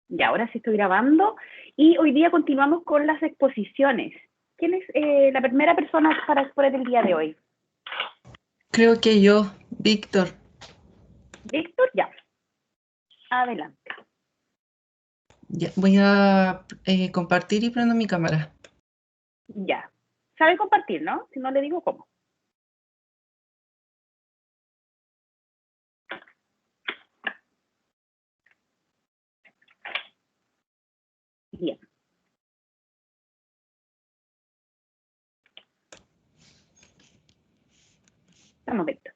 Ya, ahora sí estoy grabando y hoy día continuamos con las exposiciones. ¿Quién es la primera persona para exponer el día de hoy? Creo que yo, Víctor. Víctor, ya. Adelante. Ya, voy a compartir y prendo mi cámara. Ya. ¿Sabe compartir, no? Si no le digo cómo. Bien. Estamos, Víctor.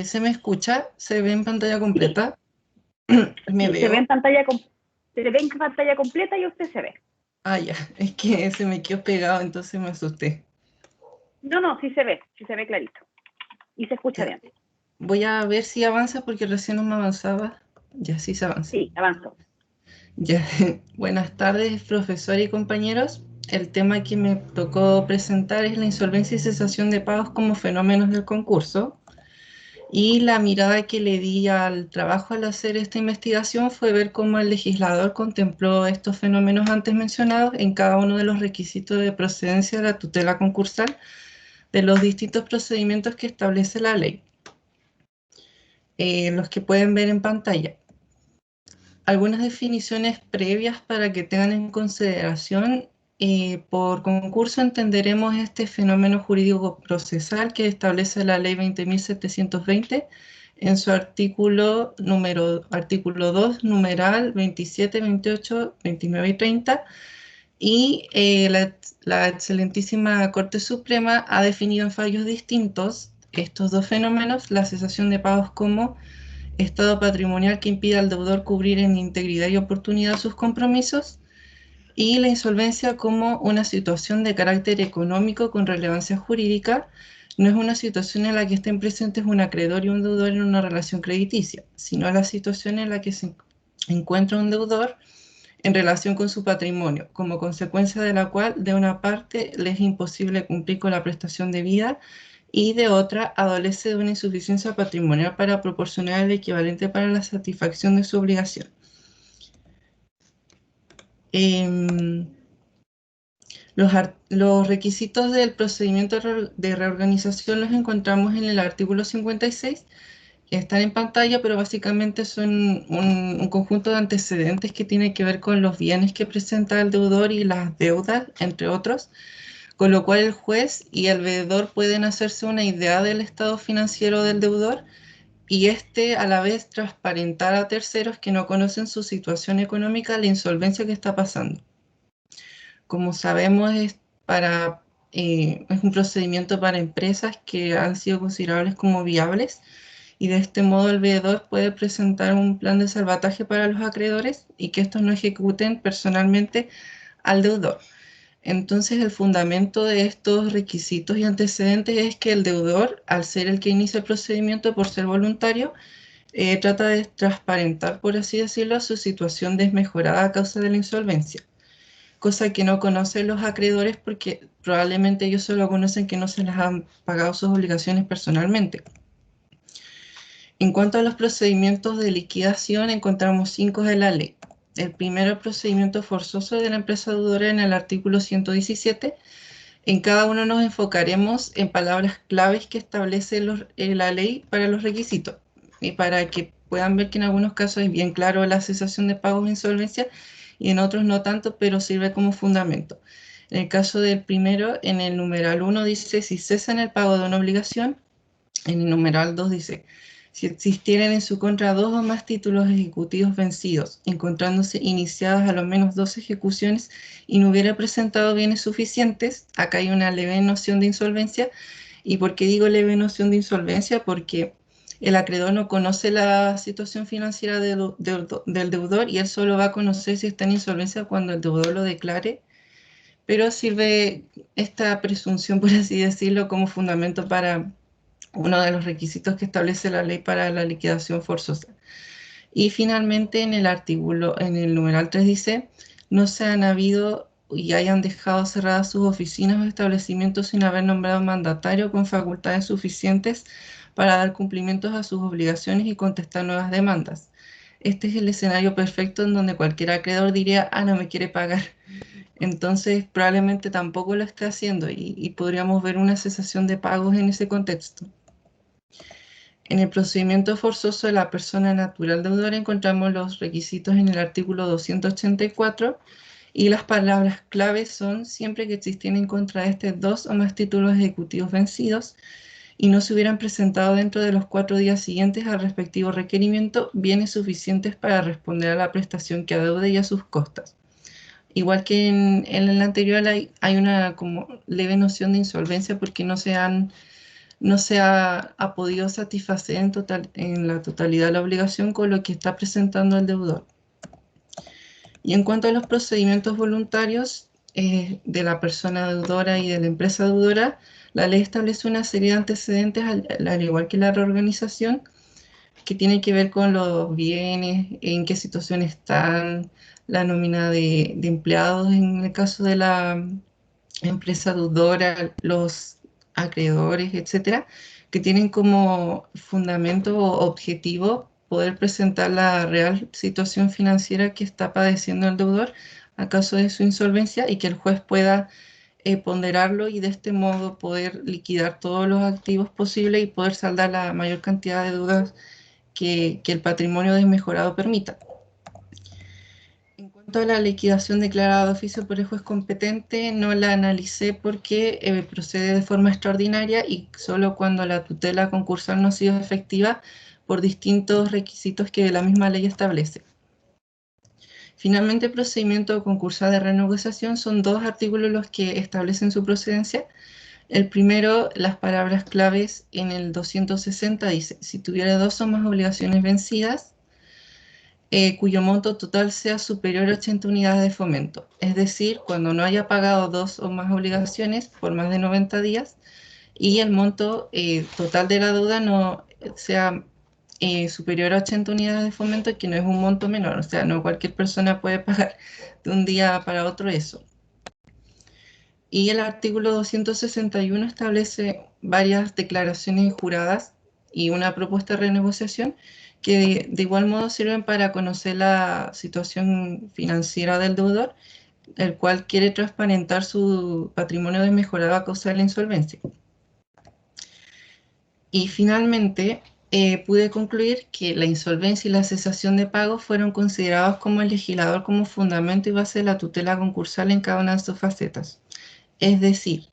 ¿Se me escucha? ¿Se ve en pantalla Sí, completa? ¿Me sí, se ve veo? en pantalla, se ve en pantalla completa y usted se ve. Ah, ya, es que se me quedó pegado, entonces me asusté. No, sí se ve clarito. Y se escucha Ya. bien. Voy a ver si avanza porque recién no me avanzaba. Ya, sí se avanza. Sí, avanzó. Ya, buenas tardes, profesor y compañeros. El tema que me tocó presentar es la insolvencia y cesación de pagos como fenómenos del concurso. Y la mirada que le di al trabajo al hacer esta investigación fue ver cómo el legislador contempló estos fenómenos antes mencionados en cada uno de los requisitos de procedencia de la tutela concursal de los distintos procedimientos que establece la ley, los que pueden ver en pantalla. Algunas definiciones previas para que tengan en consideración. Por concurso entenderemos este fenómeno jurídico procesal que establece la ley 20.720 en su artículo 2, numeral 27, 28, 29 y 30, y la excelentísima Corte Suprema ha definido en fallos distintos estos dos fenómenos, la cesación de pagos como estado patrimonial que impide al deudor cubrir en integridad y oportunidad sus compromisos, y la insolvencia como una situación de carácter económico con relevancia jurídica. No es una situación en la que estén presentes un acreedor y un deudor en una relación crediticia, sino la situación en la que se encuentra un deudor en relación con su patrimonio, como consecuencia de la cual de una parte le es imposible cumplir con la prestación debida y de otra adolece de una insuficiencia patrimonial para proporcionar el equivalente para la satisfacción de su obligación. Eh, los requisitos del procedimiento de reorganización los encontramos en el artículo 56, que están en pantalla, pero básicamente son un conjunto de antecedentes que tiene que ver con los bienes que presenta el deudor y las deudas, entre otros, con lo cual el juez y el veedor pueden hacerse una idea del estado financiero del deudor y este a la vez transparentar a terceros que no conocen su situación económica la insolvencia que está pasando. Como sabemos, es un procedimiento para empresas que han sido considerables como viables y de este modo el veedor puede presentar un plan de salvataje para los acreedores y que estos no ejecuten personalmente al deudor. Entonces, el fundamento de estos requisitos y antecedentes es que el deudor, al ser el que inicia el procedimiento por ser voluntario, trata de transparentar, por así decirlo, su situación desmejorada a causa de la insolvencia, cosa que no conocen los acreedores porque probablemente ellos solo conocen que no se les han pagado sus obligaciones personalmente. En cuanto a los procedimientos de liquidación, encontramos 5 de la ley. El primero, procedimiento forzoso de la empresa deudora en el artículo 117. En cada uno nos enfocaremos en palabras claves que establece la ley para los requisitos y para que puedan ver que en algunos casos es bien claro la cesación de pagos de insolvencia y en otros no tanto, pero sirve como fundamento. En el caso del primero, en el numeral 1 dice si cesan el pago de una obligación, en el numeral 2 dice si existieran en su contra dos o más títulos ejecutivos vencidos, encontrándose iniciadas a lo menos dos ejecuciones y no hubiera presentado bienes suficientes, acá hay una leve noción de insolvencia. ¿Y por qué digo leve noción de insolvencia? Porque el acreedor no conoce la situación financiera del deudor y él solo va a conocer si está en insolvencia cuando el deudor lo declare, pero sirve esta presunción, por así decirlo, como fundamento para uno de los requisitos que establece la ley para la liquidación forzosa. Y finalmente en el numeral 3 dice, no se han habido y hayan dejado cerradas sus oficinas o establecimientos sin haber nombrado mandatario con facultades suficientes para dar cumplimientos a sus obligaciones y contestar nuevas demandas. Este es el escenario perfecto en donde cualquier acreedor diría, ah, no me quiere pagar. Entonces, probablemente tampoco lo esté haciendo y podríamos ver una cesación de pagos en ese contexto. En el procedimiento forzoso de la persona natural deudora encontramos los requisitos en el artículo 284 y las palabras claves son siempre que existieran en contra de este 2 o más títulos ejecutivos vencidos y no se hubieran presentado dentro de los 4 días siguientes al respectivo requerimiento bienes suficientes para responder a la prestación que adeude y a sus costas. Igual que en el anterior hay una como leve noción de insolvencia porque no se ha podido satisfacer en la totalidad la obligación con lo que está presentando el deudor. Y en cuanto a los procedimientos voluntarios de la persona deudora y de la empresa deudora, la ley establece una serie de antecedentes, al igual que la reorganización, que tiene que ver con los bienes, en qué situación están, la nómina de empleados en el caso de la empresa deudora, los acreedores, etcétera, que tienen como fundamento o objetivo poder presentar la real situación financiera que está padeciendo el deudor a caso de su insolvencia y que el juez pueda ponderarlo y de este modo poder liquidar todos los activos posibles y poder saldar la mayor cantidad de deudas que el patrimonio desmejorado permita. En cuanto a la liquidación declarada de oficio por el juez competente, no la analicé porque procede de forma extraordinaria y solo cuando la tutela concursal no ha sido efectiva por distintos requisitos que la misma ley establece. Finalmente, el procedimiento concursal de renegociación son 2 artículos los que establecen su procedencia. El primero, las palabras claves en el 260 dice, si tuviera 2 o más obligaciones vencidas, cuyo monto total sea superior a 80 unidades de fomento. Es decir, cuando no haya pagado 2 o más obligaciones por más de 90 días y el monto total de la deuda no sea superior a 80 unidades de fomento, que no es un monto menor, o sea, no cualquier persona puede pagar de un día para otro eso. Y el artículo 261 establece varias declaraciones juradas y una propuesta de renegociación que de igual modo sirven para conocer la situación financiera del deudor, el cual quiere transparentar su patrimonio desmejorado a causa de la insolvencia. Y finalmente, pude concluir que la insolvencia y la cesación de pagos fueron considerados como el legislador como fundamento y base de la tutela concursal en cada una de sus facetas. Es decir,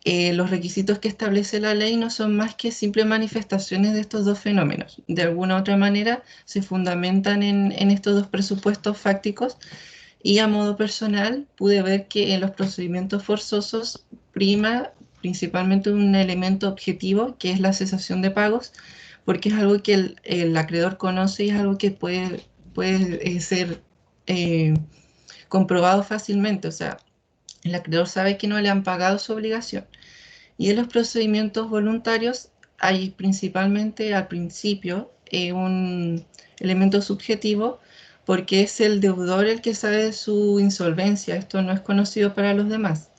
los requisitos que establece la ley no son más que simples manifestaciones de estos dos fenómenos. De alguna u otra manera se fundamentan en estos dos presupuestos fácticos y a modo personal pude ver que en los procedimientos forzosos prima principalmente un elemento objetivo que es la cesación de pagos, porque es algo que el acreedor conoce y es algo que puede ser comprobado fácilmente. O sea, el acreedor sabe que no le han pagado su obligación. Y en los procedimientos voluntarios hay principalmente al principio un elemento subjetivo porque es el deudor el que sabe de su insolvencia. Esto no es conocido para los demás.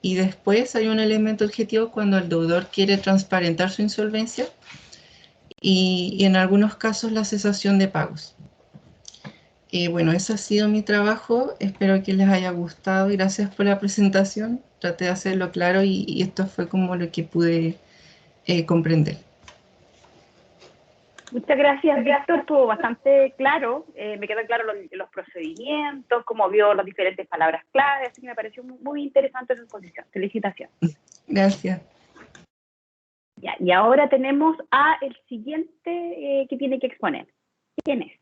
Y después hay un elemento objetivo cuando el deudor quiere transparentar su insolvencia y en algunos casos la cesación de pagos. Bueno, ese ha sido mi trabajo. Espero que les haya gustado y gracias por la presentación. Traté de hacerlo claro y esto fue como lo que pude comprender. Muchas gracias, Víctor. Estuvo bastante claro. Me quedan claros los procedimientos, cómo vio las diferentes palabras clave. Así que me pareció muy interesante su exposición. Felicitaciones. Gracias. Ya, y ahora tenemos a el siguiente que tiene que exponer. ¿Quién es?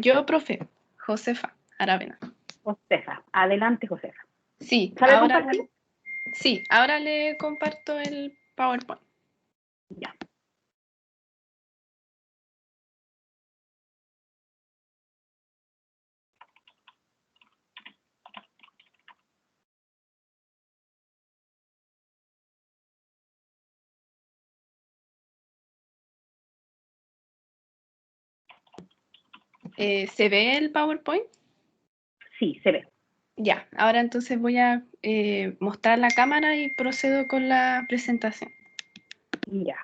Yo, profe, Josefa Aravena. Josefa. Adelante, Josefa. Sí, ¿Sabe compartir? Sí, ahora le comparto el PowerPoint. Ya. ¿Se ve el PowerPoint? Sí, se ve. Ya, ahora entonces voy a mostrar la cámara y procedo con la presentación. Ya.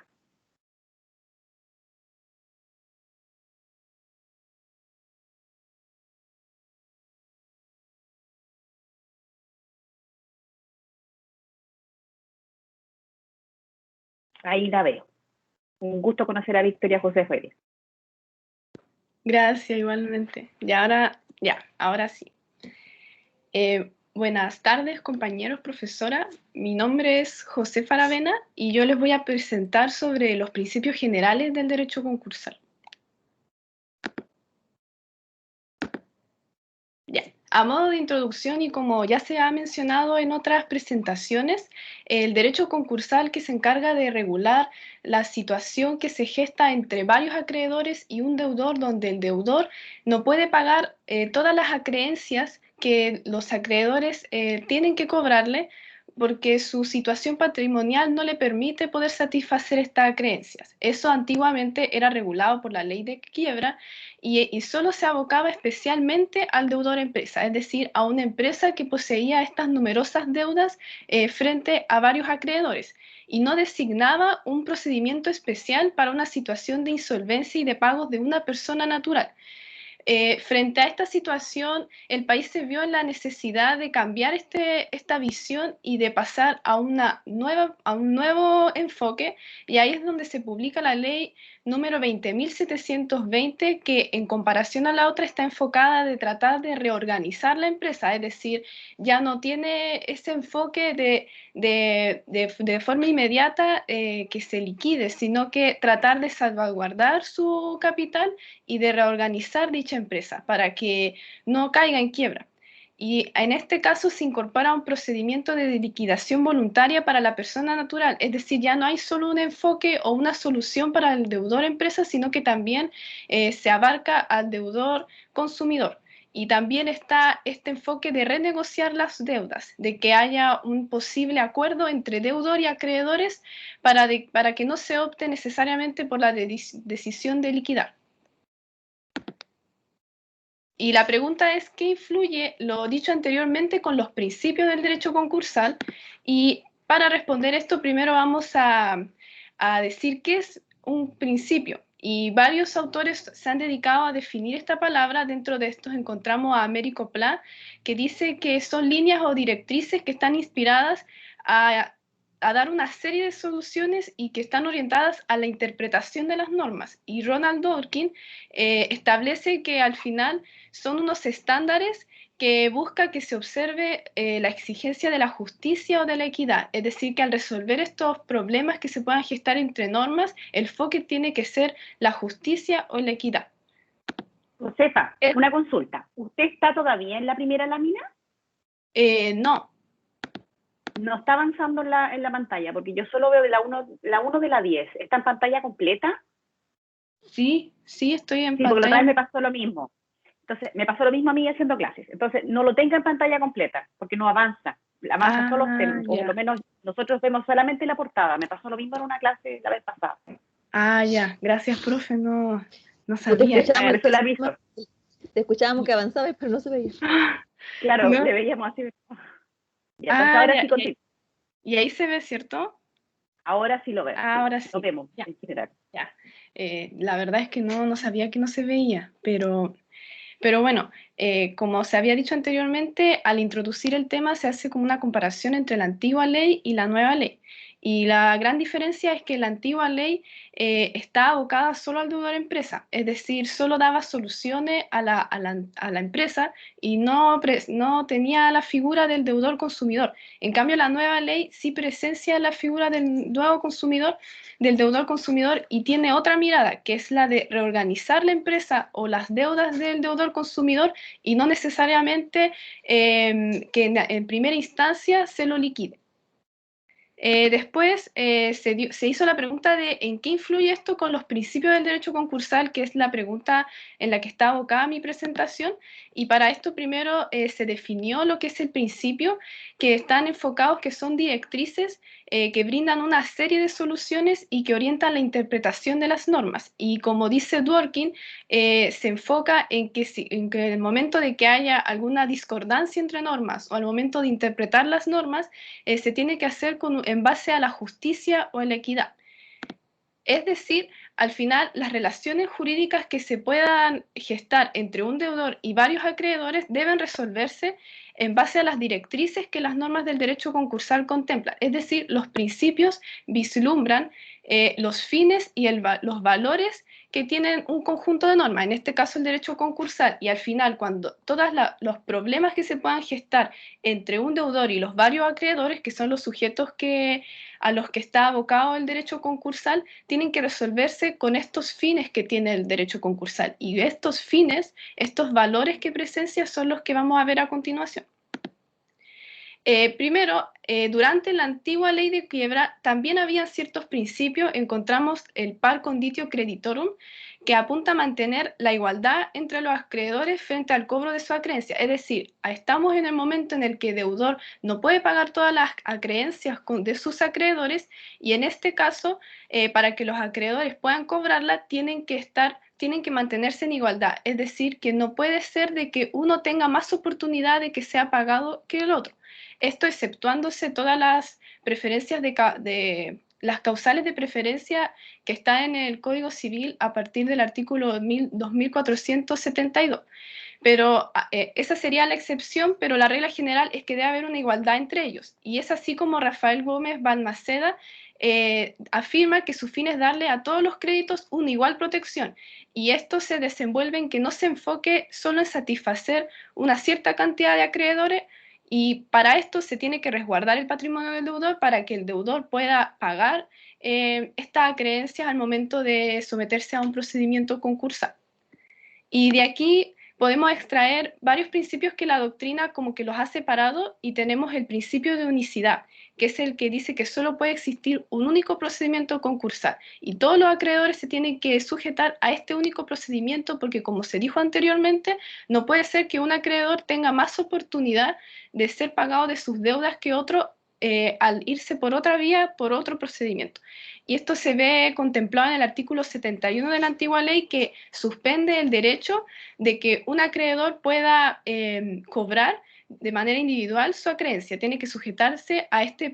Ahí la veo. Un gusto conocer a Victoria José Reyes. Gracias, igualmente. Ahora sí. Buenas tardes, compañeros, profesora. Mi nombre es José Faravena y yo les voy a presentar sobre los principios generales del derecho concursal. Ya. A modo de introducción y como ya se ha mencionado en otras presentaciones, el derecho concursal que se encarga de regular la situación que se gesta entre varios acreedores y un deudor, donde el deudor no puede pagar todas las acreencias que los acreedores tienen que cobrarle porque su situación patrimonial no le permite poder satisfacer estas acreencias. Eso antiguamente era regulado por la ley de quiebra y solo se abocaba especialmente al deudor empresa, es decir, a una empresa que poseía estas numerosas deudas frente a varios acreedores y no designaba un procedimiento especial para una situación de insolvencia y de pagos de una persona natural. Frente a esta situación, el país se vio en la necesidad de cambiar esta visión y de pasar a un nuevo enfoque, y ahí es donde se publica la ley número 20.720, que en comparación a la otra está enfocada de tratar de reorganizar la empresa, es decir, ya no tiene ese enfoque de forma inmediata que se liquide, sino que tratar de salvaguardar su capital y de reorganizar dicha empresa para que no caiga en quiebra. Y en este caso se incorpora un procedimiento de liquidación voluntaria para la persona natural, es decir, ya no hay solo un enfoque o una solución para el deudor empresa, sino que también se abarca al deudor consumidor. Y también está este enfoque de renegociar las deudas, de que haya un posible acuerdo entre deudor y acreedores para que no se opte necesariamente por la decisión de liquidar. Y la pregunta es, ¿qué influye lo dicho anteriormente con los principios del derecho concursal? Y para responder esto, primero vamos a decir qué es un principio. Y varios autores se han dedicado a definir esta palabra. Dentro de estos encontramos a Américo Pla, que dice que son líneas o directrices que están inspiradas a dar una serie de soluciones y que están orientadas a la interpretación de las normas. Y Ronald Dworkin establece que al final son unos estándares que busca que se observe la exigencia de la justicia o de la equidad. Es decir, que al resolver estos problemas que se puedan gestar entre normas, el enfoque tiene que ser la justicia o la equidad. Josefa, una consulta. ¿Usted está todavía en la primera lámina? No. No está avanzando en la pantalla, porque yo solo veo la 1 de la 10. ¿Está en pantalla completa? Sí, estoy en sí, porque la pantalla. otra vez me pasó lo mismo. Entonces, me pasó lo mismo a mí haciendo clases. Entonces, no lo tenga en pantalla completa, porque no avanza. Avanza solo, o por lo menos nosotros vemos solamente la portada. Me pasó lo mismo en una clase la vez pasada. Ah, ya. Gracias, profe. No sabía. Te escuchábamos que avanzabas, pero no se veía. Claro, ¿No? le veíamos así. Ya, entonces ahora sí continúa. Y ahí se ve, ¿cierto? Ahora sí lo vemos. Ahora sí. Lo vemos ya. en general. Ya. La verdad es que no sabía que no se veía, pero bueno, como se había dicho anteriormente, al introducir el tema se hace como una comparación entre la antigua ley y la nueva ley. Y la gran diferencia es que la antigua ley está abocada solo al deudor empresa, es decir, solo daba soluciones a la empresa y no tenía la figura del deudor consumidor. En cambio, la nueva ley sí presencia la figura del deudor consumidor y tiene otra mirada, que es la de reorganizar la empresa o las deudas del deudor consumidor y no necesariamente que en primera instancia se lo liquide. Después se hizo la pregunta de en qué influye esto con los principios del derecho concursal, que es la pregunta en la que está abocada mi presentación, y para esto primero se definió lo que es el principio, que están enfocados, que son directrices que brindan una serie de soluciones y que orientan la interpretación de las normas. Y como dice Dworkin, se enfoca en que en el momento de que haya alguna discordancia entre normas o al momento de interpretar las normas, se tiene que hacer en base a la justicia o a la equidad. Es decir, al final, las relaciones jurídicas que se puedan gestar entre un deudor y varios acreedores deben resolverse en base a las directrices que las normas del derecho concursal contemplan. Es decir, los principios vislumbran los fines y los valores que tienen un conjunto de normas, en este caso el derecho concursal, y al final, cuando todos los problemas que se puedan gestar entre un deudor y los varios acreedores, que son los sujetos a los que está abocado el derecho concursal, tienen que resolverse con estos fines que tiene el derecho concursal. Y estos fines, estos valores que presencia, son los que vamos a ver a continuación. Primero, durante la antigua ley de quiebra también había ciertos principios. Encontramos el par conditio creditorum, que apunta a mantener la igualdad entre los acreedores frente al cobro de su acreencia. Es decir, estamos en el momento en el que el deudor no puede pagar todas las acreencias de sus acreedores, y en este caso, para que los acreedores puedan cobrarla, tienen que mantenerse en igualdad. Es decir, que no puede ser de que uno tenga más oportunidad de que sea pagado que el otro. Esto exceptuándose todas las preferencias de las causales de preferencia que está en el Código Civil a partir del artículo 2472. Pero esa sería la excepción, pero la regla general es que debe haber una igualdad entre ellos. Y es así como Rafael Gómez Balmaceda afirma que su fin es darle a todos los créditos una igual protección. Y esto se desenvuelve en que no se enfoque solo en satisfacer una cierta cantidad de acreedores, y para esto se tiene que resguardar el patrimonio del deudor para que el deudor pueda pagar estas acreencias al momento de someterse a un procedimiento concursal. Y de aquí podemos extraer varios principios que la doctrina como que los ha separado, y tenemos el principio de unicidad, que es el que dice que solo puede existir un único procedimiento concursal y todos los acreedores se tienen que sujetar a este único procedimiento, porque como se dijo anteriormente, no puede ser que un acreedor tenga más oportunidad de ser pagado de sus deudas que otro al irse por otra vía, por otro procedimiento. Y esto se ve contemplado en el artículo 71 de la antigua ley, que suspende el derecho de que un acreedor pueda cobrar de manera individual su acreencia. Tiene que sujetarse a este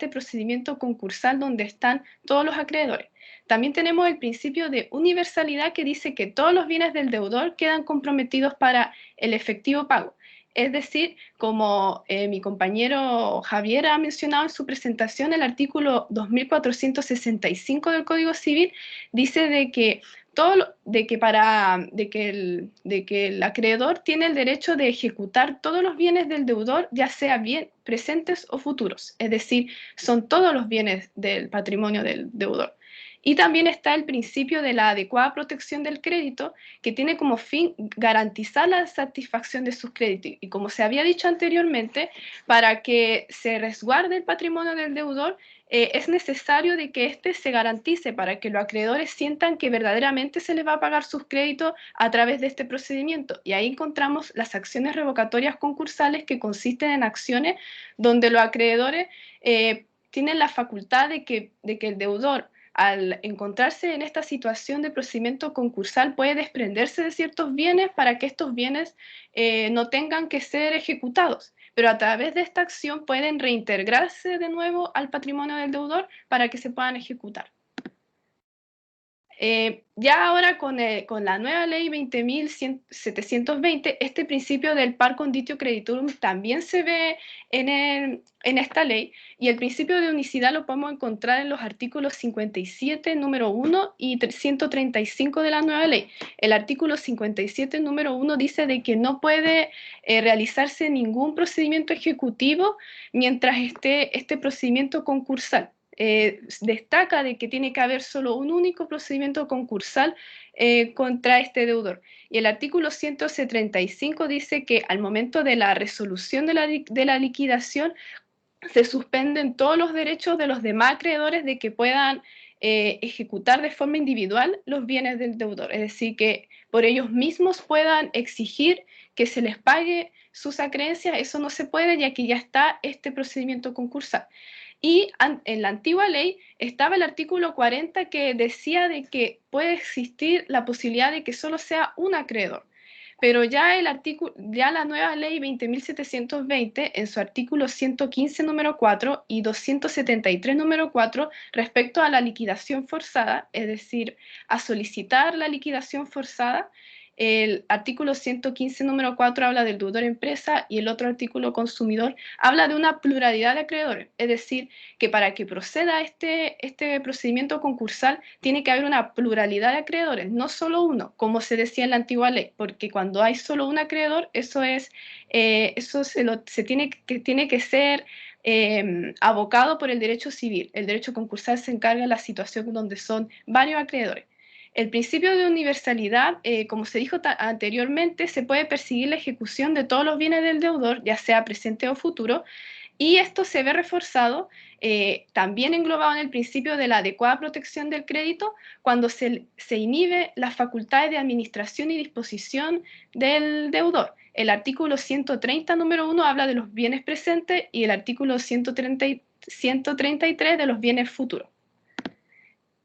procedimiento concursal donde están todos los acreedores. También tenemos el principio de universalidad, que dice que todos los bienes del deudor quedan comprometidos para el efectivo pago. Es decir, como mi compañero Javier ha mencionado en su presentación, el artículo 2465 del Código Civil dice de que el acreedor tiene el derecho de ejecutar todos los bienes del deudor, ya sea bien presentes o futuros. Es decir, son todos los bienes del patrimonio del deudor. Y también está el principio de la adecuada protección del crédito, que tiene como fin garantizar la satisfacción de sus créditos. Y como se había dicho anteriormente, para que se resguarde el patrimonio del deudor, es necesario de que éste se garantice para que los acreedores sientan que verdaderamente se les va a pagar sus créditos a través de este procedimiento. Y ahí encontramos las acciones revocatorias concursales, que consisten en acciones donde los acreedores tienen la facultad de que el deudor, al encontrarse en esta situación de procedimiento concursal, puede desprenderse de ciertos bienes para que estos bienes no tengan que ser ejecutados, pero a través de esta acción pueden reintegrarse de nuevo al patrimonio del deudor para que se puedan ejecutar. Ya ahora con la nueva ley 20.720, este principio del par conditio creditorum también se ve en esta ley, y el principio de unicidad lo podemos encontrar en los artículos 57, número 1 y 135 de la nueva ley. El artículo 57, número 1 dice de que no puede realizarse ningún procedimiento ejecutivo mientras esté este procedimiento concursal. Destaca de que tiene que haber solo un único procedimiento concursal contra este deudor. Y el artículo 135 dice que al momento de la resolución de la liquidación se suspenden todos los derechos de los demás acreedores de que puedan ejecutar de forma individual los bienes del deudor. Es decir, que por ellos mismos puedan exigir que se les pague sus acreencias. Eso no se puede, ya que ya está este procedimiento concursal. Y en la antigua ley estaba el artículo 40 que decía de que puede existir la posibilidad de que solo sea un acreedor. Pero ya la nueva ley 20.720, en su artículo 115 número 4 y 273 número 4, respecto a la liquidación forzada, es decir, a solicitar la liquidación forzada, el artículo 115 número 4 habla del deudor empresa y el otro artículo consumidor habla de una pluralidad de acreedores, es decir, que para que proceda este procedimiento concursal tiene que haber una pluralidad de acreedores, no solo uno, como se decía en la antigua ley, porque cuando hay solo un acreedor, tiene que ser abocado por el derecho civil. El derecho concursal se encarga de la situación donde son varios acreedores. El principio de universalidad, como se dijo anteriormente, se puede perseguir la ejecución de todos los bienes del deudor, ya sea presente o futuro, y esto se ve reforzado, también englobado en el principio de la adecuada protección del crédito, cuando se inhibe las facultades de administración y disposición del deudor. El artículo 130, número 1, habla de los bienes presentes y el artículo 133 de los bienes futuros.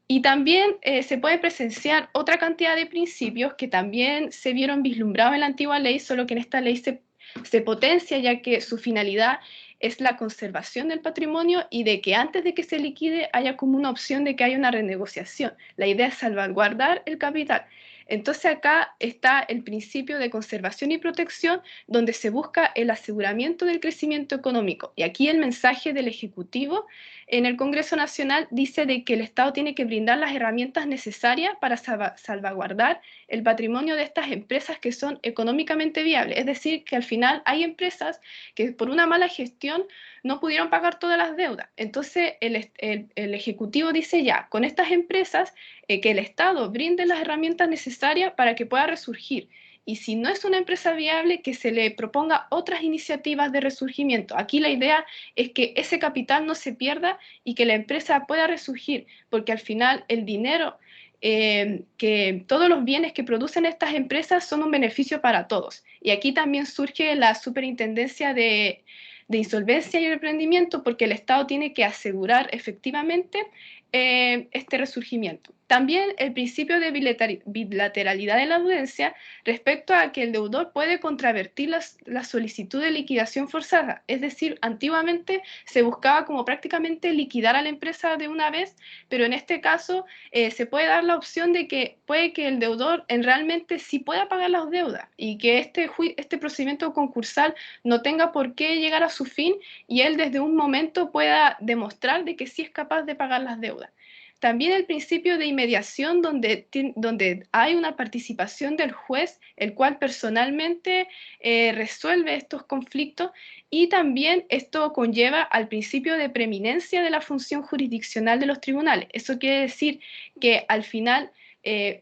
Y también se puede presenciar otra cantidad de principios que también se vieron vislumbrados en la antigua ley, solo que en esta ley se potencia, ya que su finalidad es la conservación del patrimonio y de que antes de que se liquide haya como una opción de que haya una renegociación. La idea es salvaguardar el capital. Entonces acá está el principio de conservación y protección, donde se busca el aseguramiento del crecimiento económico. Y aquí el mensaje del Ejecutivo en el Congreso Nacional dice de que el Estado tiene que brindar las herramientas necesarias para salvaguardar el patrimonio de estas empresas que son económicamente viables. Es decir, que al final hay empresas que por una mala gestión no pudieron pagar todas las deudas. Entonces el Ejecutivo dice ya, con estas empresas, que el Estado brinde las herramientas necesarias para que pueda resurgir. Y si no es una empresa viable, que se le proponga otras iniciativas de resurgimiento. Aquí la idea es que ese capital no se pierda y que la empresa pueda resurgir, porque al final el dinero, que todos los bienes que producen estas empresas son un beneficio para todos. Y aquí también surge la Superintendencia de Insolvencia y Emprendimiento, porque el Estado tiene que asegurar efectivamente este resurgimiento. También el principio de bilateralidad de la audiencia respecto a que el deudor puede contravertir la solicitud de liquidación forzada. Es decir, antiguamente se buscaba como prácticamente liquidar a la empresa de una vez, pero en este caso se puede dar la opción de que puede que el deudor realmente sí pueda pagar las deudas y que este procedimiento concursal no tenga por qué llegar a su fin y él desde un momento pueda demostrar de que sí es capaz de pagar las deudas. También el principio de inmediación, donde hay una participación del juez, el cual personalmente resuelve estos conflictos, y también esto conlleva al principio de preeminencia de la función jurisdiccional de los tribunales. Eso quiere decir que al final,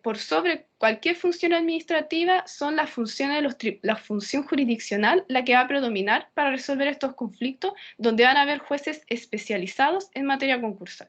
por sobre cualquier función administrativa, son las funciones de la función jurisdiccional la que va a predominar para resolver estos conflictos, donde van a haber jueces especializados en materia concursal.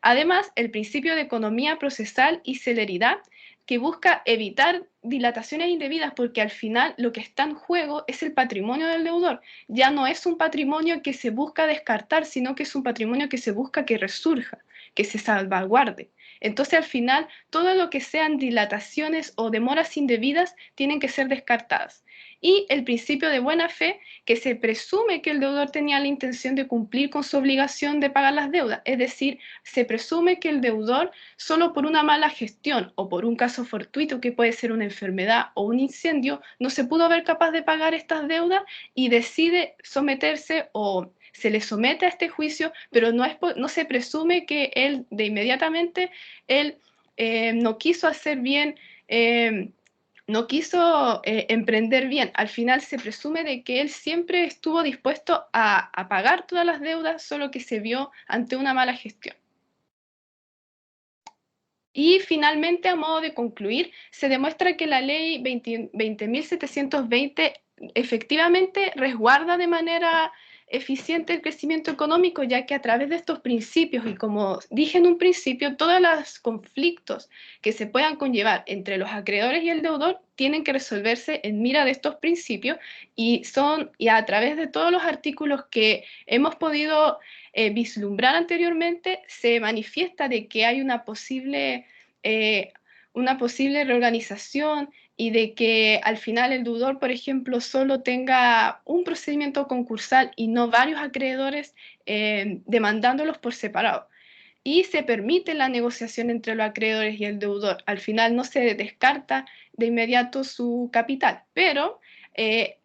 Además, el principio de economía procesal y celeridad, que busca evitar dilataciones indebidas, porque al final lo que está en juego es el patrimonio del deudor. Ya no es un patrimonio que se busca descartar, sino que es un patrimonio que se busca que resurja, que se salvaguarde. Entonces, al final, todo lo que sean dilataciones o demoras indebidas tienen que ser descartadas. Y el principio de buena fe, que se presume que el deudor tenía la intención de cumplir con su obligación de pagar las deudas. Es decir, se presume que el deudor, solo por una mala gestión o por un caso fortuito que puede ser una enfermedad o un incendio, no se pudo ver capaz de pagar estas deudas y decide someterse o se le somete a este juicio, pero no se presume que él de inmediatamente no quiso hacer bien, no quiso emprender bien. Al final se presume de que él siempre estuvo dispuesto a pagar todas las deudas, solo que se vio ante una mala gestión. Y finalmente, a modo de concluir, se demuestra que la ley 20.720 efectivamente resguarda de manera eficiente el crecimiento económico, ya que a través de estos principios, y como dije en un principio, todos los conflictos que se puedan conllevar entre los acreedores y el deudor tienen que resolverse en mira de estos principios, y a través de todos los artículos que hemos podido vislumbrar anteriormente, se manifiesta de que hay una posible reorganización, y de que al final el deudor, por ejemplo, solo tenga un procedimiento concursal y no varios acreedores demandándolos por separado. Y se permite la negociación entre los acreedores y el deudor. Al final no se descarta de inmediato su capital, pero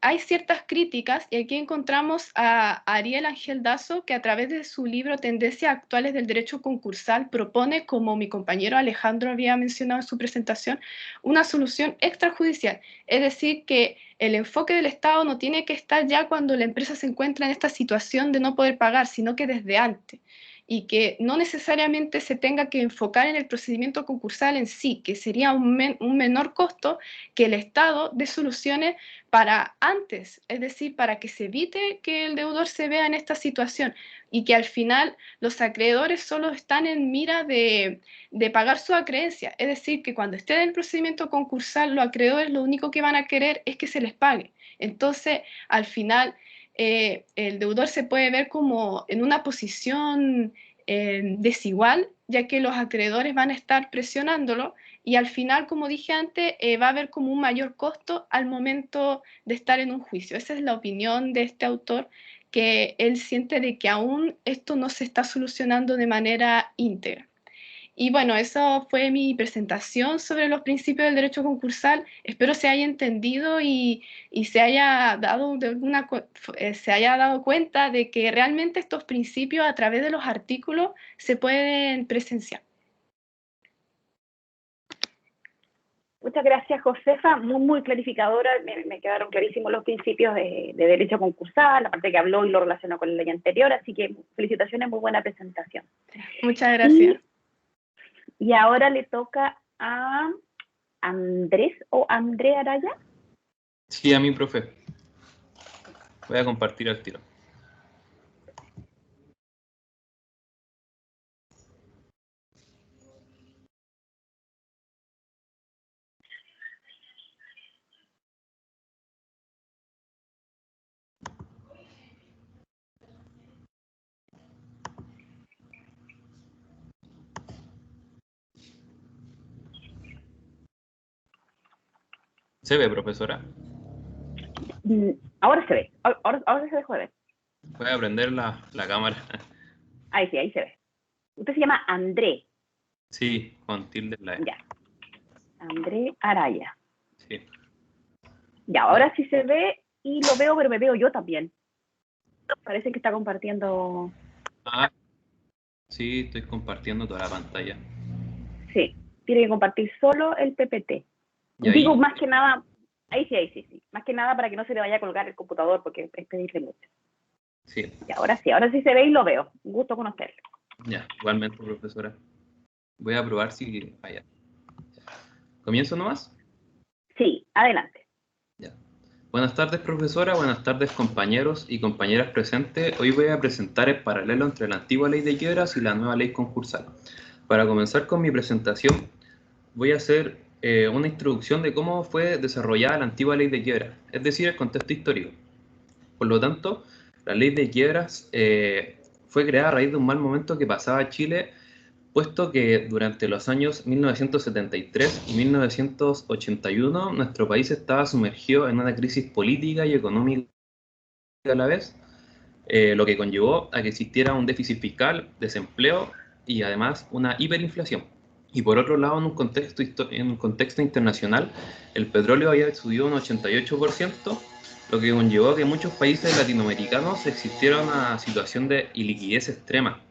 hay ciertas críticas, y aquí encontramos a Ariel Ángel Dazo, que a través de su libro Tendencias actuales del derecho concursal propone, como mi compañero Alejandro había mencionado en su presentación, una solución extrajudicial. Es decir, que el enfoque del Estado no tiene que estar ya cuando la empresa se encuentra en esta situación de no poder pagar, sino que desde antes, y que no necesariamente se tenga que enfocar en el procedimiento concursal en sí, que sería un menor costo que el Estado dé soluciones para antes, es decir, para que se evite que el deudor se vea en esta situación, y que al final los acreedores solo están en mira de pagar su acreencia. Es decir, que cuando esté en el procedimiento concursal, los acreedores lo único que van a querer es que se les pague. Entonces, al final, el deudor se puede ver como en una posición desigual, ya que los acreedores van a estar presionándolo, y al final, como dije antes, va a haber como un mayor costo al momento de estar en un juicio. Esa es la opinión de este autor, que él siente de que aún esto no se está solucionando de manera íntegra. Y bueno, eso fue mi presentación sobre los principios del derecho concursal. Espero se haya entendido y se haya dado se haya dado cuenta de que realmente estos principios a través de los artículos se pueden presenciar. Muchas gracias, Josefa, muy clarificadora, me quedaron clarísimos los principios de derecho concursal, la parte que habló y lo relacionó con la ley anterior, así que felicitaciones, muy buena presentación. Muchas gracias. Y ahora le toca a Andrés o André Araya. Sí, a mí, profe. Voy a compartir al tiro. ¿Se ve, profesora? Ahora se ve, ahora se dejó de ver. Voy a prender la cámara. Ahí sí, ahí se ve. Usted se llama André. Sí, con tilde en la E. Ya. André Araya. Sí. Ya, ahora sí se ve y lo veo, pero me veo yo también. Parece que está compartiendo. Ah, sí, estoy compartiendo toda la pantalla. Sí, tiene que compartir solo el PPT. Y ahí, Digo, más que nada, ahí sí. Más que nada para que no se le vaya a colgar el computador, porque es pedirle mucho. sí. Y ahora sí se ve y lo veo. Un gusto conocerlo. Ya, igualmente, profesora. Voy a probar si falla. ¿Comienzo nomás? Sí, adelante. Ya. Buenas tardes, profesora. Buenas tardes, compañeros y compañeras presentes. Hoy voy a presentar el paralelo entre la antigua ley de quiebras y la nueva ley concursal. Para comenzar con mi presentación, voy a hacer una introducción de cómo fue desarrollada la antigua ley de quiebras, es decir, el contexto histórico. Por lo tanto, la ley de quiebras fue creada a raíz de un mal momento que pasaba Chile, puesto que durante los años 1973 y 1981 nuestro país estaba sumergido en una crisis política y económica a la vez, lo que conllevó a que existiera un déficit fiscal, desempleo y además una hiperinflación. Y por otro lado, en un contexto internacional, el petróleo había subido un 88%, lo que conllevó a que en muchos países latinoamericanos existiera una situación de iliquidez extrema.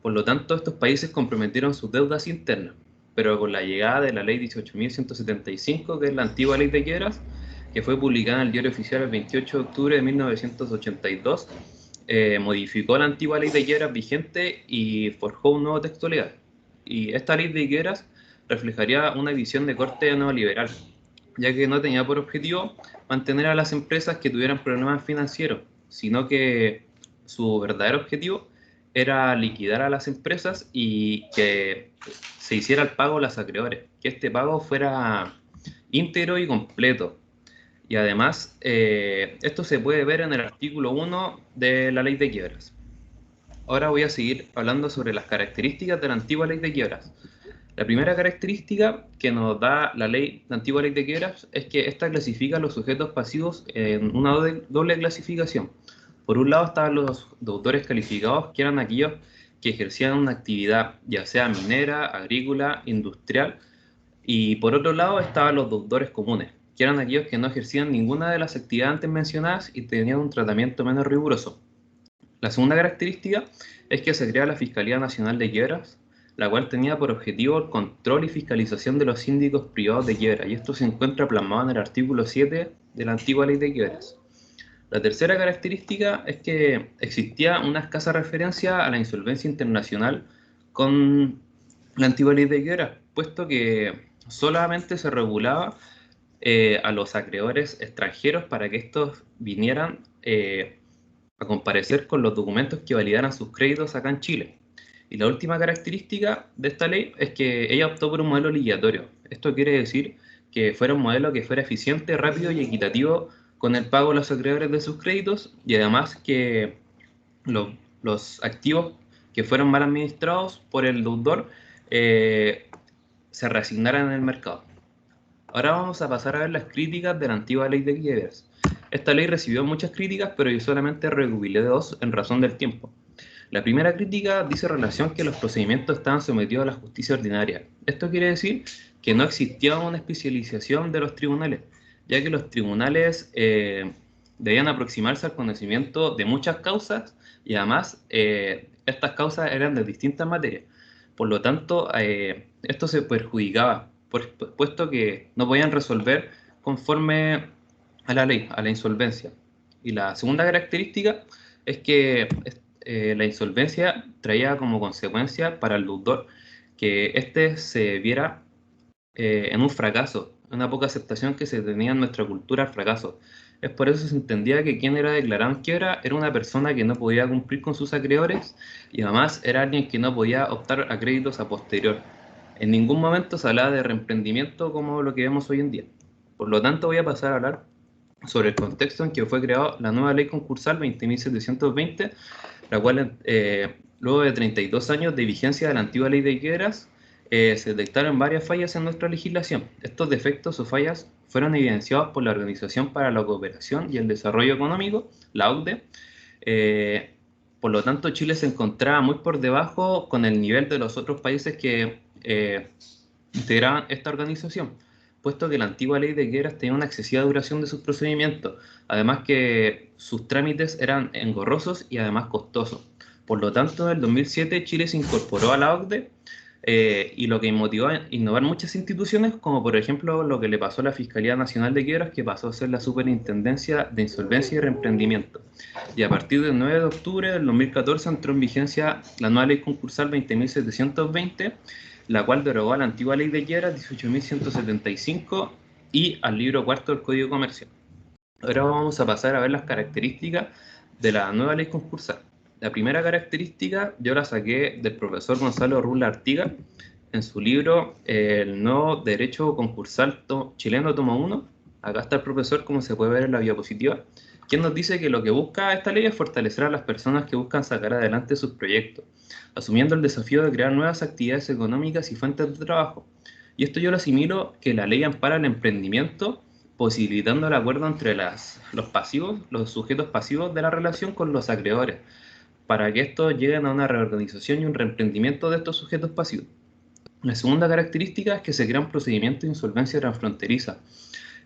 Por lo tanto, estos países comprometieron sus deudas internas, pero con la llegada de la ley 18.175, que es la antigua ley de quiebras, que fue publicada en el Diario Oficial el 28 de octubre de 1982, modificó la antigua ley de quiebras vigente y forjó un nuevo texto legal. Y esta ley de quiebras reflejaría una visión de corte neoliberal, ya que no tenía por objetivo mantener a las empresas que tuvieran problemas financieros, sino que su verdadero objetivo era liquidar a las empresas y que se hiciera el pago a los acreedores, que este pago fuera íntegro y completo. Y además, esto se puede ver en el artículo 1 de la Ley de Quiebras. Ahora voy a seguir hablando sobre las características de la antigua Ley de Quiebras. La primera característica que nos da la antigua Ley de Quiebras es que esta clasifica a los sujetos pasivos en una doble clasificación. Por un lado estaban los deudores calificados, que eran aquellos que ejercían una actividad ya sea minera, agrícola, industrial, y por otro lado estaban los deudores comunes, que eran aquellos que no ejercían ninguna de las actividades antes mencionadas y tenían un tratamiento menos riguroso. La segunda característica es que se crea la Fiscalía Nacional de Quiebras, la cual tenía por objetivo el control y fiscalización de los síndicos privados de quiebra, y esto se encuentra plasmado en el artículo 7 de la antigua Ley de Quiebras. La tercera característica es que existía una escasa referencia a la insolvencia internacional con la antigua Ley de Quiebras, puesto que solamente se regulaba a los acreedores extranjeros para que estos vinieran a comparecer con los documentos que validaran sus créditos acá en Chile. Y la última característica de esta ley es que ella optó por un modelo liquidatorio. Esto quiere decir que fuera un modelo que fuera eficiente, rápido y equitativo con el pago a los acreedores de sus créditos, y además que los activos que fueron mal administrados por el deudor se reasignaran en el mercado. Ahora vamos a pasar a ver las críticas de la antigua Ley de Quiebras. Esta ley recibió muchas críticas, pero yo solamente recopilé dos en razón del tiempo. La primera crítica dice relación que los procedimientos estaban sometidos a la justicia ordinaria. Esto quiere decir que no existía una especialización de los tribunales, ya que los tribunales debían aproximarse al conocimiento de muchas causas y además estas causas eran de distintas materias. Por lo tanto, esto se perjudicaba, puesto que no podían resolver conforme a la ley, a la insolvencia. Y la segunda característica es que la insolvencia traía como consecuencia para el deudor que éste se viera en un fracaso, una poca aceptación que se tenía en nuestra cultura al fracaso. Es por eso se entendía que quien era declarado en quiebra era una persona que no podía cumplir con sus acreedores y además era alguien que no podía optar a créditos a posterior. En ningún momento se hablaba de reemprendimiento como lo que vemos hoy en día. Por lo tanto, voy a pasar a hablar sobre el contexto en que fue creada la nueva ley concursal 20.720, la cual luego de 32 años de vigencia de la antigua Ley de Quiebras, se detectaron varias fallas en nuestra legislación. Estos defectos o fallas fueron evidenciados por la Organización para la Cooperación y el Desarrollo Económico, la OCDE. Por lo tanto, Chile se encontraba muy por debajo con el nivel de los otros países que integraban esta organización, puesto que la antigua Ley de Quiebras tenía una excesiva duración de sus procedimientos, además que sus trámites eran engorrosos y además costosos. Por lo tanto, en el 2007 Chile se incorporó a la OCDE y lo que motivó a innovar muchas instituciones, como por ejemplo lo que le pasó a la Fiscalía Nacional de Quiebras, que pasó a ser la Superintendencia de Insolvencia y Reemprendimiento. Y a partir del 9 de octubre del 2014 entró en vigencia la nueva Ley Concursal 20.720, la cual derogó a la antigua Ley de Quiebras 18.175 y al libro cuarto del Código Comercial. Ahora vamos a pasar a ver las características de la nueva Ley Concursal. La primera característica yo la saqué del profesor Gonzalo Rula Artiga en su libro El nuevo derecho concursal chileno, tomo 1. Acá está el profesor, como se puede ver en la diapositiva, quien nos dice que lo que busca esta ley es fortalecer a las personas que buscan sacar adelante sus proyectos, asumiendo el desafío de crear nuevas actividades económicas y fuentes de trabajo. Y esto yo lo asimilo que la ley ampara el emprendimiento, posibilitando el acuerdo entre los pasivos, los sujetos pasivos de la relación con los acreedores, para que estos lleguen a una reorganización y un reemprendimiento de estos sujetos pasivos. La segunda característica es que se crea un procedimiento de insolvencia transfronteriza.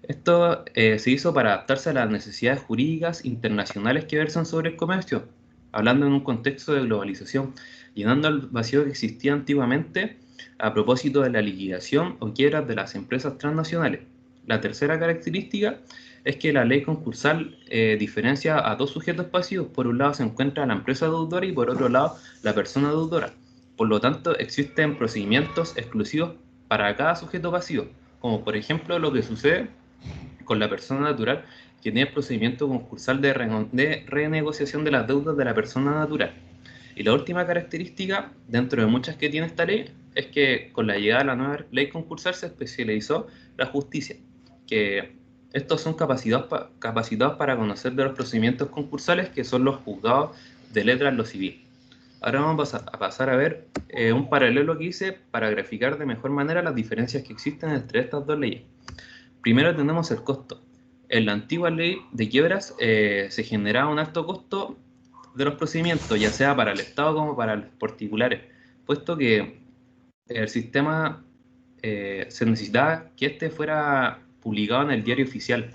Esto se hizo para adaptarse a las necesidades jurídicas internacionales que versan sobre el comercio, hablando en un contexto de globalización, llenando el vacío que existía antiguamente a propósito de la liquidación o quiebras de las empresas transnacionales. La tercera característica es que la ley concursal diferencia a dos sujetos pasivos. Por un lado se encuentra la empresa deudora y por otro lado la persona deudora. Por lo tanto, existen procedimientos exclusivos para cada sujeto pasivo, como por ejemplo lo que sucede con la persona natural que tiene el procedimiento concursal de renegociación de las deudas de la persona natural. Y la última característica, dentro de muchas que tiene esta ley, es que con la llegada de la nueva ley concursal se especializó la justicia, que estos son capacitados para conocer de los procedimientos concursales, que son los juzgados de letras en lo civil. Ahora vamos a pasar a ver un paralelo que hice para graficar de mejor manera las diferencias que existen entre estas dos leyes. Primero tenemos el costo. En la antigua ley de quiebras se generaba un alto costo de los procedimientos, ya sea para el Estado como para los particulares, puesto que el sistema se necesitaba que este fuera publicado en el diario oficial,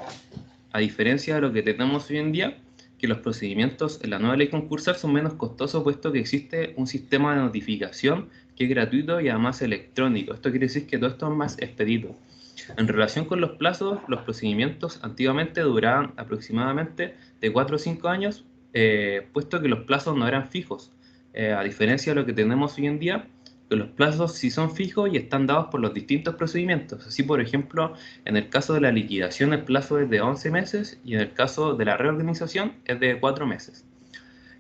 a diferencia de lo que tenemos hoy en día, que los procedimientos en la nueva ley concursal son menos costosos, puesto que existe un sistema de notificación que es gratuito y además electrónico. Esto quiere decir que todo esto es más expedito. En relación con los plazos, los procedimientos antiguamente duraban aproximadamente de 4 o 5 años, puesto que los plazos no eran fijos, a diferencia de lo que tenemos hoy en día, que los plazos sí son fijos y están dados por los distintos procedimientos. Así, por ejemplo, en el caso de la liquidación el plazo es de 11 meses y en el caso de la reorganización es de 4 meses.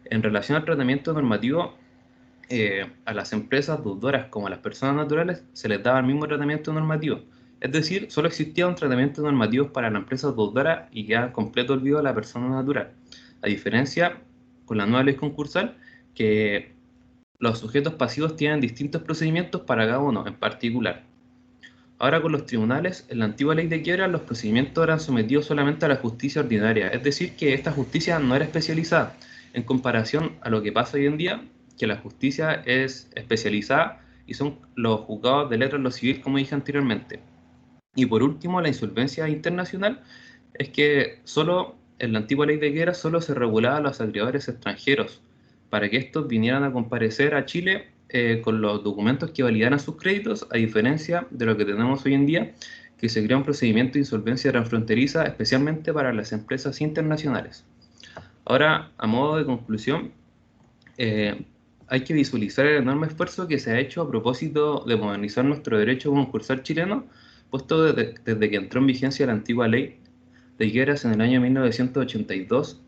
En relación al tratamiento normativo, a las empresas deudoras como a las personas naturales se les daba el mismo tratamiento normativo. Es decir, solo existía un tratamiento normativo para la empresa deudora y queda completo olvido a la persona natural. A diferencia con la nueva ley concursal, que los sujetos pasivos tienen distintos procedimientos para cada uno en particular. Ahora con los tribunales, en la antigua ley de quiebra los procedimientos eran sometidos solamente a la justicia ordinaria, es decir, que esta justicia no era especializada, en comparación a lo que pasa hoy en día, que la justicia es especializada y son los juzgados de letras en lo civil, como dije anteriormente. Y por último, la insolvencia internacional es que solo en la antigua ley de quiebra solo se regulaba a los acreedores extranjeros para que estos vinieran a comparecer a Chile con los documentos que validaran sus créditos, a diferencia de lo que tenemos hoy en día, que se crea un procedimiento de insolvencia transfronteriza especialmente para las empresas internacionales. Ahora, a modo de conclusión, hay que visualizar el enorme esfuerzo que se ha hecho a propósito de modernizar nuestro derecho concursal chileno, puesto desde que entró en vigencia la antigua ley de quiebras en el año 1982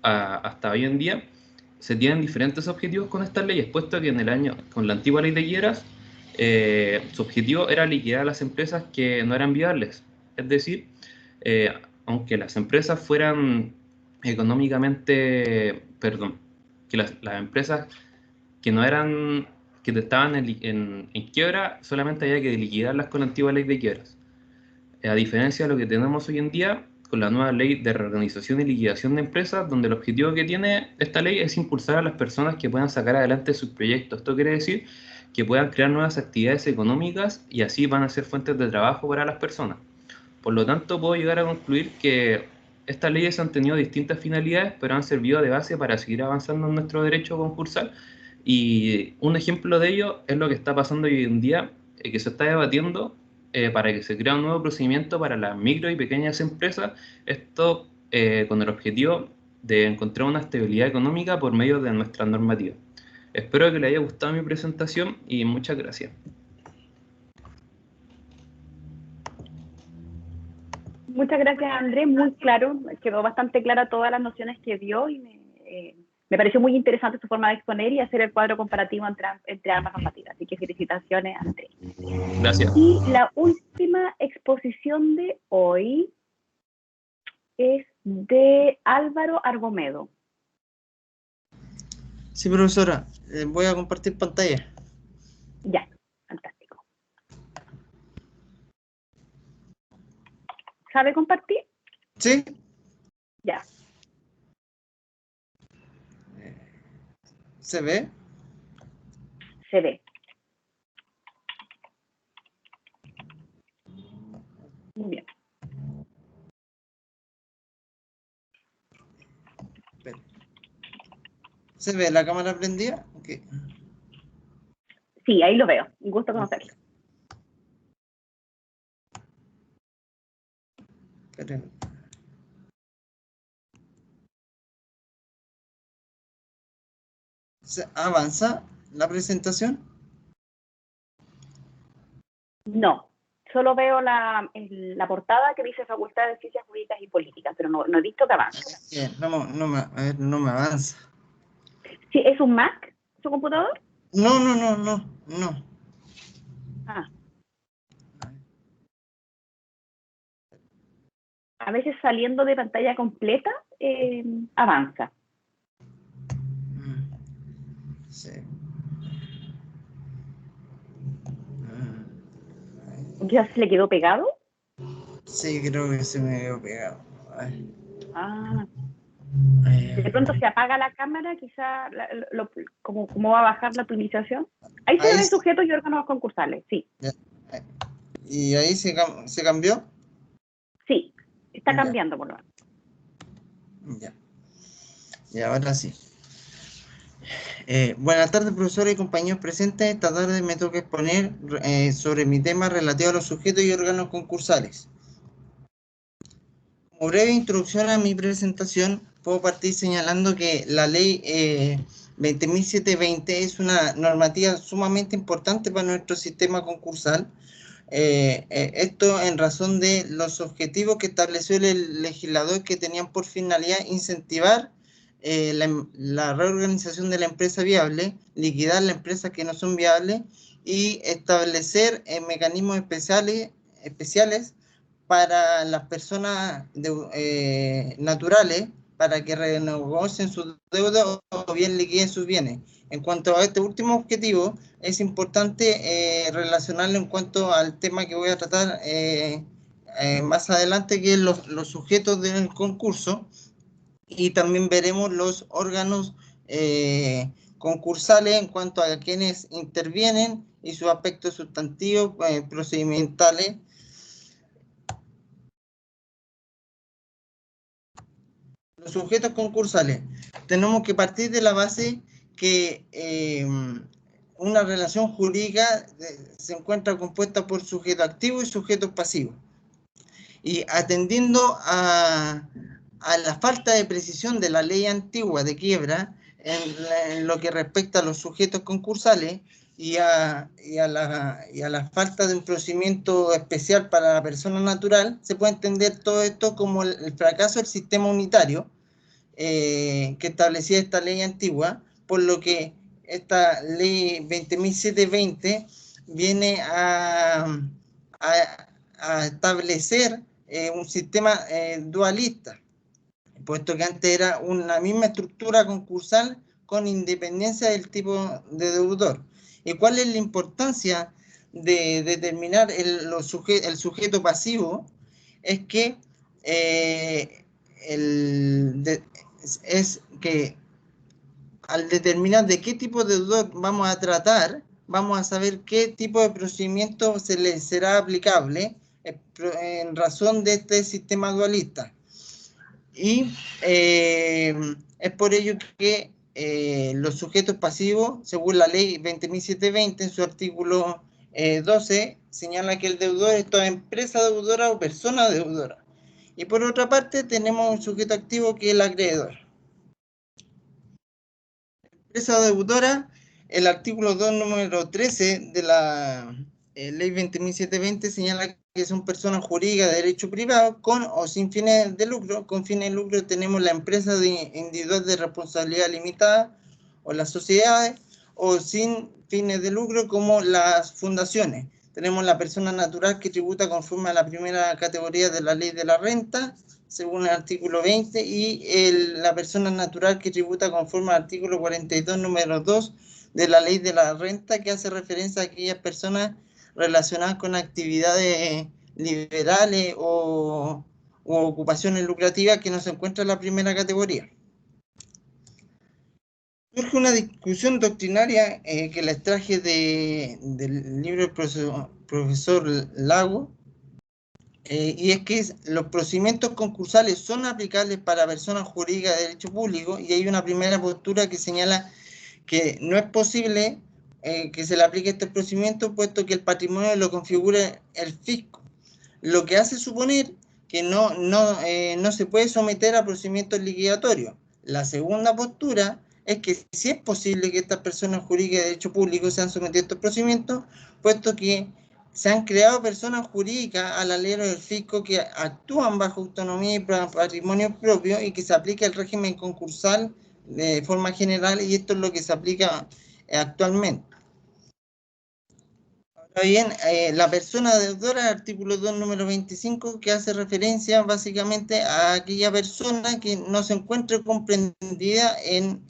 hasta hoy en día. Se tienen diferentes objetivos con estas leyes, puesto que con la antigua ley de quiebras, su objetivo era liquidar a las empresas que no eran viables. Es decir, aunque las empresas fueran económicamente, que las empresas que no eran, que estaban en quiebra, solamente había que liquidarlas con la antigua ley de quiebras. A diferencia de lo que tenemos hoy en día, con la nueva ley de reorganización y liquidación de empresas, donde el objetivo que tiene esta ley es impulsar a las personas que puedan sacar adelante sus proyectos. Esto quiere decir que puedan crear nuevas actividades económicas y así van a ser fuentes de trabajo para las personas. Por lo tanto, puedo llegar a concluir que estas leyes han tenido distintas finalidades, pero han servido de base para seguir avanzando en nuestro derecho concursal. Y un ejemplo de ello es lo que está pasando hoy en día, que se está debatiendo para que se crea un nuevo procedimiento para las micro y pequeñas empresas, esto con el objetivo de encontrar una estabilidad económica por medio de nuestra normativa. Espero que les haya gustado mi presentación y muchas gracias. Muchas gracias, Andrés, muy claro, quedó bastante clara todas las nociones que dio y me pareció muy interesante su forma de exponer y hacer el cuadro comparativo entre ambas normativas, así que felicitaciones, Andrés. Gracias. Y la última exposición de hoy es de Álvaro Argomedo. Sí, profesora, voy a compartir pantalla. Ya, fantástico. ¿Sabe compartir? ¿Sí? Ya. ¿Se ve? Se ve. Muy bien. ¿Se ve la cámara prendida? Okay. Sí, ahí lo veo. Un gusto conocerlo. ¿Se avanza la presentación? No, solo veo la portada que dice Facultad de Ciencias Jurídicas y Políticas, pero no he visto que avance. Bien, a ver, no me avanza. ¿Sí, es un Mac su computador? No. Ah. A veces saliendo de pantalla completa, avanza. Sí. ¿Ya se le quedó pegado? Sí, creo que se me quedó pegado. A ver. Ah. De pronto se apaga la cámara, quizá ¿cómo va a bajar la optimización? Ahí se ven sujetos y órganos concursales, sí. ¿Y ahí se cambió? Sí, está cambiando por lo menos. Ya. Y ahora sí. Buenas tardes, profesora y compañeros presentes. Esta tarde me toca exponer sobre mi tema relativo a los sujetos y órganos concursales. Como breve introducción a mi presentación, puedo partir señalando que la ley 20.720 es una normativa sumamente importante para nuestro sistema concursal. Esto en razón de los objetivos que estableció el legislador, que tenían por finalidad incentivar la reorganización de la empresa viable, liquidar las empresas que no son viables y establecer mecanismos especiales para las personas naturales, para que renegocien sus deudas o bien liquiden sus bienes. En cuanto a este último objetivo, es importante relacionarlo en cuanto al tema que voy a tratar más adelante, que es los sujetos del concurso, y también veremos los órganos concursales en cuanto a quienes intervienen y sus aspectos sustantivos, procedimentales. Los sujetos concursales. Tenemos que partir de la base que una relación jurídica se encuentra compuesta por sujeto activo y sujeto pasivo. Y atendiendo a la falta de precisión de la ley antigua de quiebra en lo que respecta a los sujetos concursales y a la falta de un procedimiento especial para la persona natural, se puede entender todo esto como el fracaso del sistema unitario que establecía esta ley antigua, por lo que esta ley 20.720 viene a establecer un sistema dualista, puesto que antes era una misma estructura concursal con independencia del tipo de deudor. ¿Y cuál es la importancia de determinar el sujeto pasivo? Es que al determinar de qué tipo de deudor vamos a tratar, vamos a saber qué tipo de procedimiento se le será aplicable en razón de este sistema dualista. Y es por ello que los sujetos pasivos, según la ley 20.720, en su artículo 12, señala que el deudor es toda empresa deudora o persona deudora. Y por otra parte tenemos un sujeto activo, que es el acreedor. Empresa deudora, el artículo 2, número 13 de la ley 20.720 señala que son personas jurídicas de derecho privado con o sin fines de lucro. Con fines de lucro tenemos la empresa individual de responsabilidad limitada o las sociedades, o sin fines de lucro como las fundaciones. Tenemos la persona natural que tributa conforme a la primera categoría de la ley de la renta, según el artículo 20, y la persona natural que tributa conforme al artículo 42, número 2 de la ley de la renta, que hace referencia a aquellas personas relacionadas con actividades liberales o ocupaciones lucrativas que no se encuentran en la primera categoría. Surge una discusión doctrinaria que la extraje del libro del profesor Lago, y es que los procedimientos concursales son aplicables para personas jurídicas de derecho público, y hay una primera postura que señala que no es posible que se le aplique este procedimiento, puesto que el patrimonio lo configura el fisco, lo que hace suponer que no se puede someter a procedimientos liquidatorios. La segunda postura es que sí es posible que estas personas jurídicas de derecho público sean sometidas a estos procedimientos, puesto que Se han creado personas jurídicas al alero del fisco que actúan bajo autonomía y patrimonio propio y que se aplica el régimen concursal de forma general, y esto es lo que se aplica actualmente. Ahora bien, la persona deudora, artículo 2, número 25, que hace referencia básicamente a aquella persona que no se encuentre comprendida en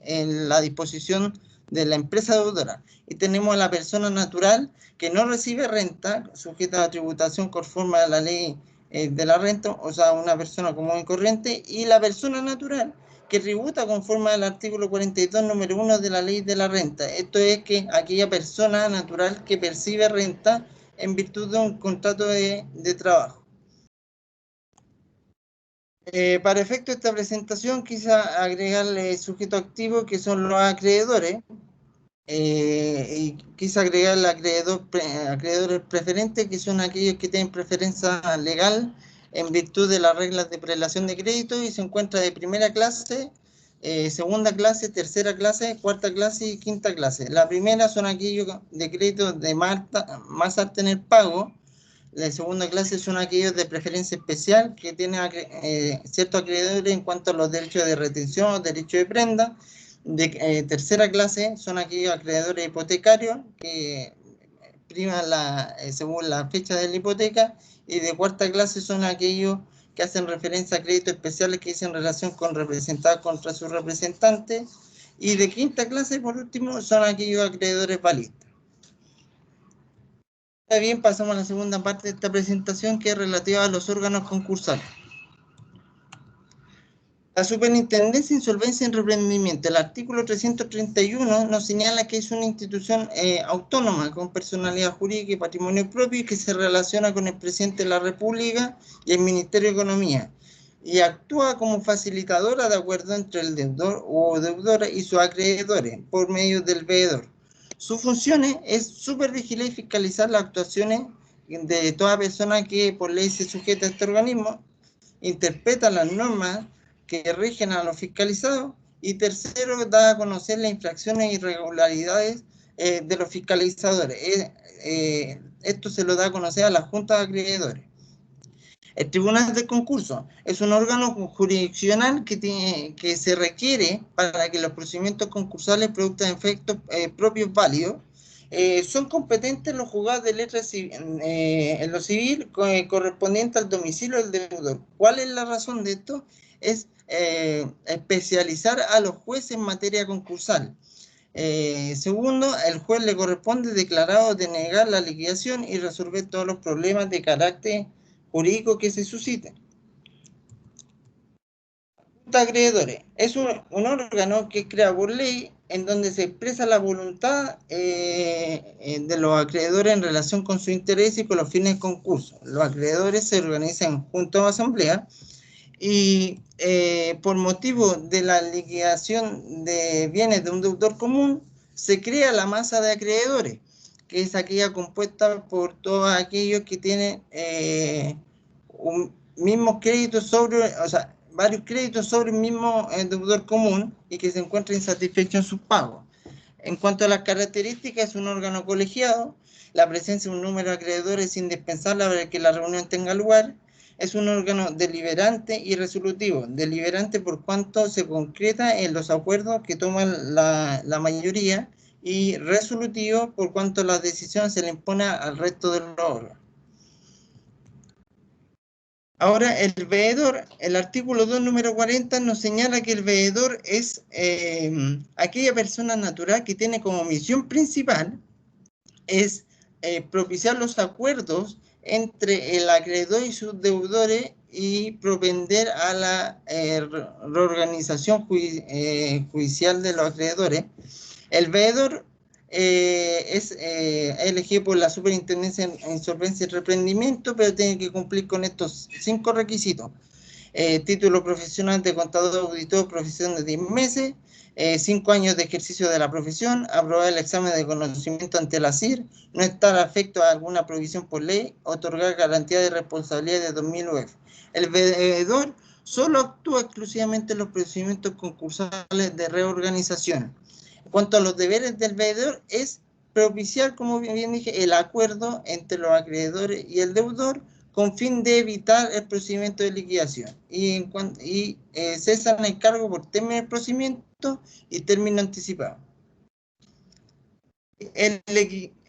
la disposición de la empresa deudora. Y tenemos a la persona natural que no recibe renta, sujeta a tributación conforme a la ley de la renta, o sea, una persona común y corriente, y la persona natural que tributa conforme al artículo 42, número 1 de la ley de la renta. Esto es que aquella persona natural que percibe renta en virtud de un contrato de trabajo. Para efecto de esta presentación, quise agregarle sujeto activo, que son los acreedores, y quise agregarle acreedores preferentes, que son aquellos que tienen preferencia legal en virtud de las reglas de prelación de crédito y se encuentra de primera clase, segunda clase, tercera clase, cuarta clase y quinta clase. La primera son aquellos de crédito de más alta en el pago. La segunda clase son aquellos de preferencia especial que tienen ciertos acreedores en cuanto a los derechos de retención o derechos de prenda. De tercera clase son aquellos acreedores hipotecarios que priman según la fecha de la hipoteca, y de cuarta clase son aquellos que hacen referencia a créditos especiales que dicen relación con representar contra sus representantes, y de quinta clase, por último, son aquellos acreedores valistas. Bien, pasamos a la segunda parte de esta presentación, que es relativa a los órganos concursales. La Superintendencia de Insolvencia y Reprendimiento, el artículo 331 nos señala que es una institución autónoma con personalidad jurídica y patrimonio propio y que se relaciona con el Presidente de la República y el Ministerio de Economía, y actúa como facilitadora de acuerdo entre el deudor o deudora y sus acreedores por medio del veedor. Sus funciones es supervigilar y fiscalizar las actuaciones de toda persona que por ley se sujeta a este organismo, interpreta las normas que rigen a los fiscalizados, y tercero, da a conocer las infracciones e irregularidades de los fiscalizadores. Esto se lo da a conocer a la Junta de Acreedores. El Tribunal de Concurso es un órgano jurisdiccional que se requiere para que los procedimientos concursales produzcan efectos propios válidos. Son competentes los juzgados de letra en lo civil correspondiente al domicilio del deudor. ¿Cuál es la razón de esto? Es especializar a los jueces en materia concursal. Segundo, el juez le corresponde declarar o denegar la liquidación y resolver todos los problemas de carácter jurídico que se susciten. Junta de Acreedores es un órgano que es creado por ley en donde se expresa la voluntad de los acreedores en relación con su interés y con los fines del concurso. Los acreedores se organizan junto a asamblea y por motivo de la liquidación de bienes de un deudor común se crea la masa de acreedores, que es aquella compuesta por todos aquellos que tienen mismos créditos varios créditos sobre el mismo deudor común y que se encuentran insatisfechos en sus pagos. En cuanto a las características, es un órgano colegiado, la presencia de un número de acreedores es indispensable para que la reunión tenga lugar, es un órgano deliberante y resolutivo, deliberante por cuanto se concreta en los acuerdos que toman la mayoría, y resolutivo por cuanto la decisión se le impone al resto de los órganos. Ahora, el veedor, el artículo 2, número 40, nos señala que el veedor es aquella persona natural que tiene como misión principal es propiciar los acuerdos entre el acreedor y sus deudores y propender a la reorganización judicial de los acreedores. El veedor es elegido por la Superintendencia de Insolvencia y Reprendimiento, pero tiene que cumplir con estos 5 requisitos. Título profesional de contador auditor, profesión de 10 meses, 5 años de ejercicio de la profesión, aprobar el examen de conocimiento ante la CIR, no estar afecto a alguna provisión por ley, otorgar garantía de responsabilidad de 2000 UF. El veedor solo actúa exclusivamente en los procedimientos concursales de reorganización. En cuanto a los deberes del veedor, es propiciar, como bien dije, el acuerdo entre los acreedores y el deudor con fin de evitar el procedimiento de liquidación y cesan el cargo por término del procedimiento y término anticipado. El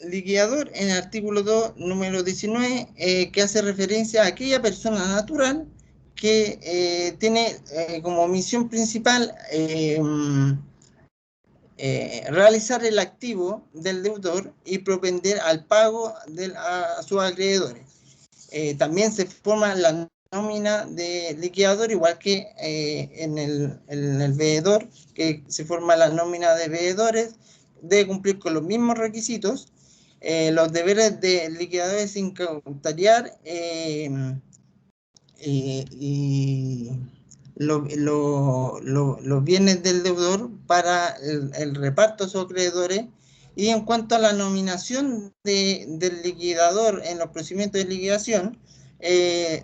liquidador, en el artículo 2, número 19, que hace referencia a aquella persona natural que tiene como misión principal realizar el activo del deudor y propender al pago a sus acreedores. También se forma la nómina de liquidador, igual que en el veedor, que se forma la nómina de veedores, debe cumplir con los mismos requisitos. Los deberes de liquidadores incautariar y los bienes del deudor para el reparto a sus acreedores. Y en cuanto a la nominación del liquidador en los procedimientos de liquidación,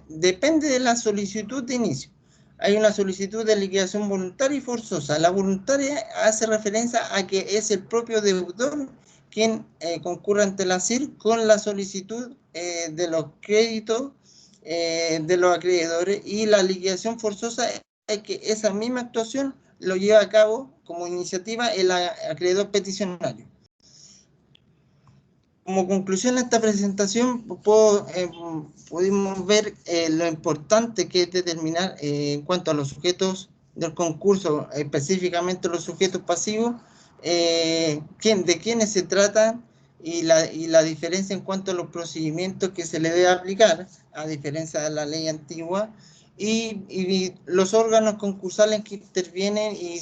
depende de la solicitud de inicio. Hay una solicitud de liquidación voluntaria y forzosa. La voluntaria hace referencia a que es el propio deudor quien concurre ante la CIR con la solicitud de los créditos de los acreedores, y la liquidación forzosa es que esa misma actuación lo lleva a cabo como iniciativa el acreedor peticionario. Como conclusión de esta presentación, pudimos ver lo importante que es determinar en cuanto a los sujetos del concurso, específicamente los sujetos pasivos, de quiénes se tratan y la diferencia en cuanto a los procedimientos que se le debe aplicar, a diferencia de la ley antigua, y los órganos concursales que intervienen y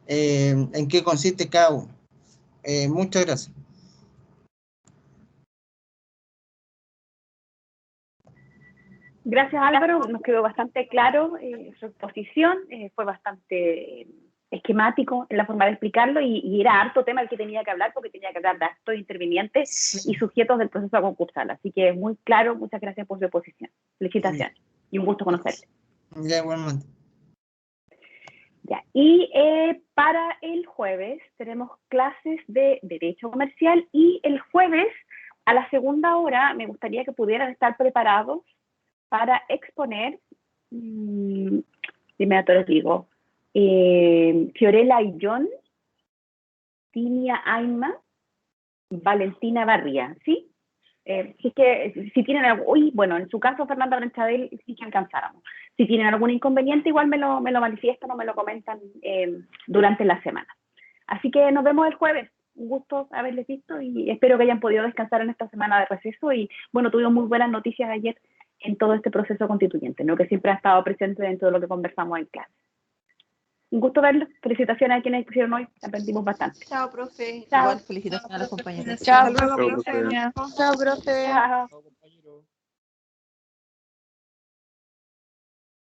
en qué consiste cada uno. Muchas gracias. Gracias, Álvaro. Nos quedó bastante claro su exposición, fue bastante esquemático en la forma de explicarlo y era harto tema el que tenía que hablar, porque tenía que hablar de actos intervinientes y sujetos del proceso concursal. Así que muy claro, muchas gracias por su exposición. Felicitaciones y un gusto conocerte. Ya, igualmente. Ya, y para el jueves tenemos clases de Derecho Comercial, y el jueves a la segunda hora me gustaría que pudieran estar preparados para exponer, de inmediato les digo, Fiorella Ayllón, Tinia Aima, Valentina Barría, ¿sí? Si es que si tienen algo, bueno, en su caso Fernanda Branchadel sí que alcanzáramos. Si tienen algún inconveniente, igual me lo manifiestan o me lo comentan durante la semana. Así que nos vemos el jueves. Un gusto haberles visto y espero que hayan podido descansar en esta semana de receso. Y bueno, tuvimos muy buenas noticias ayer en todo este proceso constituyente, ¿no? Que siempre ha estado presente dentro de lo que conversamos en clase. Un gusto verlos. Felicitaciones a quienes estuvieron hoy. Aprendimos bastante. Chao, profe. Chao. Igual felicitaciones a los compañeros. Chao, Chao, profe. profe. Chao, profe. Chao. Chao, compañero.